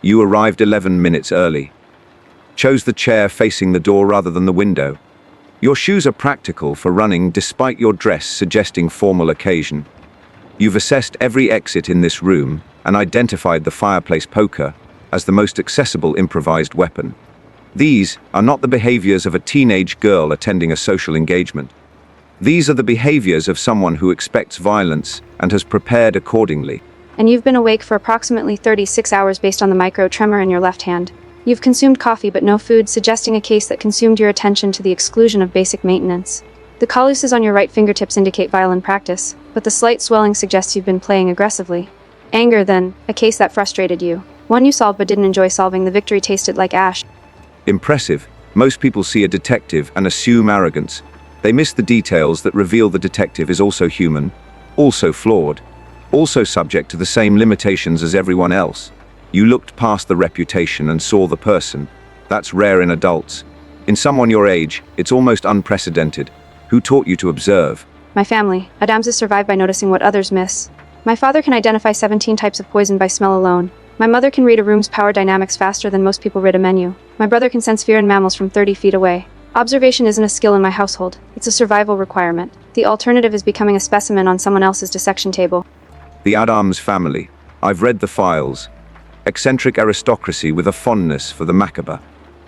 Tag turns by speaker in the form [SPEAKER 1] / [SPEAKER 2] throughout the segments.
[SPEAKER 1] You arrived 11 minutes early. Chose the chair facing the door rather than the window. Your shoes are practical for running despite your dress suggesting formal occasion. You've assessed every exit in this room and identified the fireplace poker as the most accessible improvised weapon. These are not the behaviors of a teenage girl attending a social engagement. These are the behaviors of someone who expects violence and has prepared accordingly.
[SPEAKER 2] And you've been awake for approximately 36 hours based on the micro tremor in your left hand. You've consumed coffee but no food, suggesting a case that consumed your attention to the exclusion of basic maintenance. The calluses on your right fingertips indicate violent practice, but the slight swelling suggests you've been playing aggressively. Anger, then, a case that frustrated you. One you solved but didn't enjoy solving. The victory tasted like ash.
[SPEAKER 1] Impressive. Most people see a detective and assume arrogance. They miss the details that reveal the detective is also human, also flawed, also subject to the same limitations as everyone else. You looked past the reputation and saw the person. That's rare in adults. In someone your age, it's almost unprecedented. Who taught you to observe?
[SPEAKER 2] My family. Addams is survived by noticing what others miss. My father can identify 17 types of poison by smell alone. My mother can read a room's power dynamics faster than most people read a menu. My brother can sense fear in mammals from 30 feet away. Observation isn't a skill in my household. It's a survival requirement. The alternative is becoming a specimen on someone else's dissection table.
[SPEAKER 1] The Addams family. I've read the files. Eccentric aristocracy with a fondness for the macabre.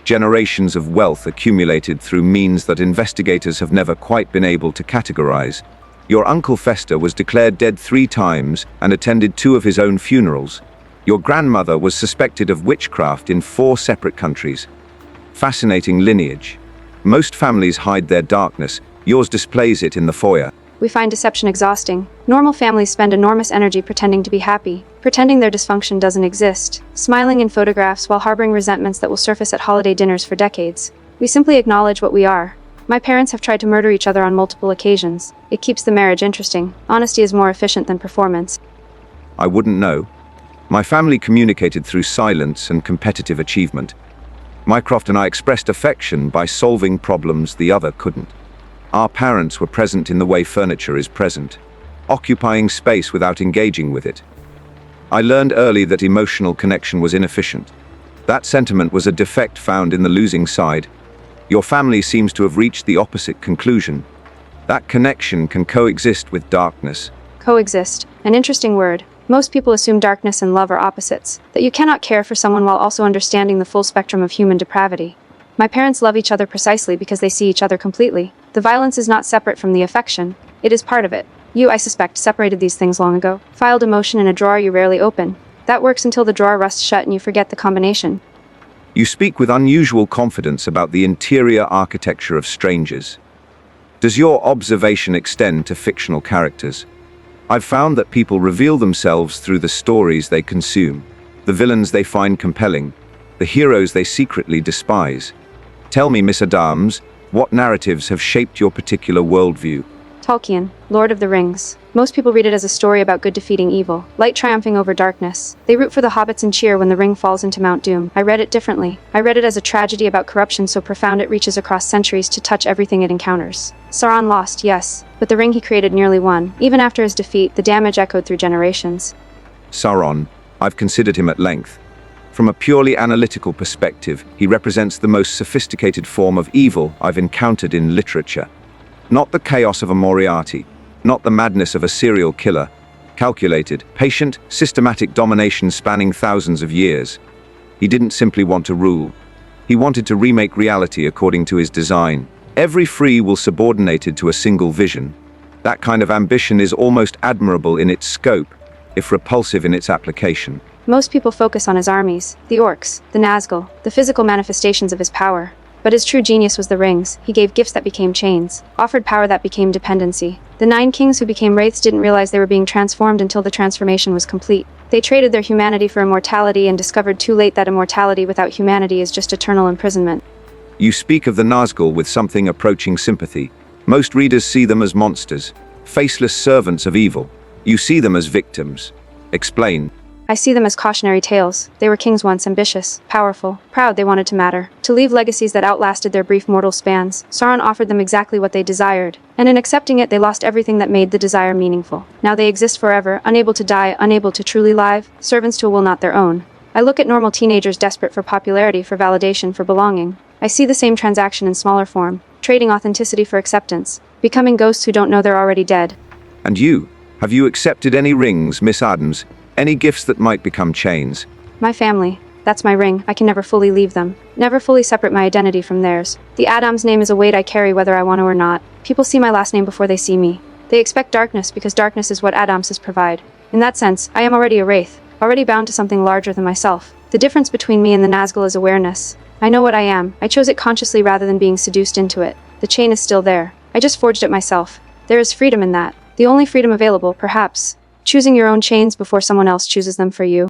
[SPEAKER 1] Generations of wealth accumulated through means that investigators have never quite been able to categorize. Your Uncle Fester was declared dead 3 times and attended 2 of his own funerals. Your grandmother was suspected of witchcraft in 4 separate countries. Fascinating lineage. Most families hide their darkness. Yours displays it in the foyer.
[SPEAKER 2] We find deception exhausting. Normal families spend enormous energy pretending to be happy, pretending their dysfunction doesn't exist, smiling in photographs while harboring resentments that will surface at holiday dinners for decades. We simply acknowledge what we are. My parents have tried to murder each other on multiple occasions. It keeps the marriage interesting. Honesty is more efficient than performance.
[SPEAKER 1] I wouldn't know. My family communicated through silence and competitive achievement. Mycroft and I expressed affection by solving problems the other couldn't. Our parents were present in the way furniture is present, occupying space without engaging with it. I learned early that emotional connection was inefficient. That sentiment was a defect found in the losing side. Your family seems to have reached the opposite conclusion. That connection can coexist with darkness.
[SPEAKER 2] Coexist. An interesting word. Most people assume darkness and love are opposites, that you cannot care for someone while also understanding the full spectrum of human depravity. My parents love each other precisely because they see each other completely. The violence is not separate from the affection. It is part of it. You, I suspect, separated these things long ago. Filed emotion in a drawer you rarely open. That works until the drawer rusts shut and you forget the combination.
[SPEAKER 1] You speak with unusual confidence about the interior architecture of strangers. Does your observation extend to fictional characters? I've found that people reveal themselves through the stories they consume, the villains they find compelling, the heroes they secretly despise. Tell me, Miss Addams, what narratives have shaped your particular worldview?
[SPEAKER 2] Tolkien, Lord of the Rings. Most people read it as a story about good defeating evil, light triumphing over darkness. They root for the hobbits and cheer when the ring falls into Mount Doom. I read it differently. I read it as a tragedy about corruption so profound it reaches across centuries to touch everything it encounters. Sauron lost, yes, but the ring he created nearly won. Even after his defeat, the damage echoed through generations.
[SPEAKER 1] Sauron, I've considered him at length. From a purely analytical perspective, he represents the most sophisticated form of evil I've encountered in literature. Not the chaos of a Moriarty, not the madness of a serial killer. Calculated, patient, systematic domination spanning thousands of years. He didn't simply want to rule. He wanted to remake reality according to his design. Every free will subordinated to a single vision. That kind of ambition is almost admirable in its scope, if repulsive in its application.
[SPEAKER 2] Most people focus on his armies, the orcs, the Nazgul, the physical manifestations of his power. But his true genius was the rings. He gave gifts that became chains, offered power that became dependency. The 9 kings who became wraiths didn't realize they were being transformed until the transformation was complete. They traded their humanity for immortality and discovered too late that immortality without humanity is just eternal imprisonment.
[SPEAKER 1] You speak of the Nazgul with something approaching sympathy. Most readers see them as monsters, faceless servants of evil. You see them as victims. Explain.
[SPEAKER 2] I see them as cautionary tales. They were kings once, ambitious, powerful, proud. They wanted to matter, to leave legacies that outlasted their brief mortal spans. Sauron offered them exactly what they desired, and in accepting it they lost everything that made the desire meaningful. Now they exist forever, unable to die, unable to truly live, servants to a will not their own. I look at normal teenagers desperate for popularity, for validation, for belonging. I see the same transaction in smaller form, trading authenticity for acceptance, becoming ghosts who don't know they're already dead.
[SPEAKER 1] And you? Have you accepted any rings, Miss Addams? Any gifts that might become chains?
[SPEAKER 2] My family. That's my ring. I can never fully leave them. Never fully separate my identity from theirs. The Addams name is a weight I carry whether I want to or not. People see my last name before they see me. They expect darkness because darkness is what Addamses provide. In that sense, I am already a wraith, already bound to something larger than myself. The difference between me and the Nazgul is awareness. I know what I am. I chose it consciously rather than being seduced into it. The chain is still there. I just forged it myself. There is freedom in that. The only freedom available, perhaps. Choosing your own chains before someone else chooses them for you.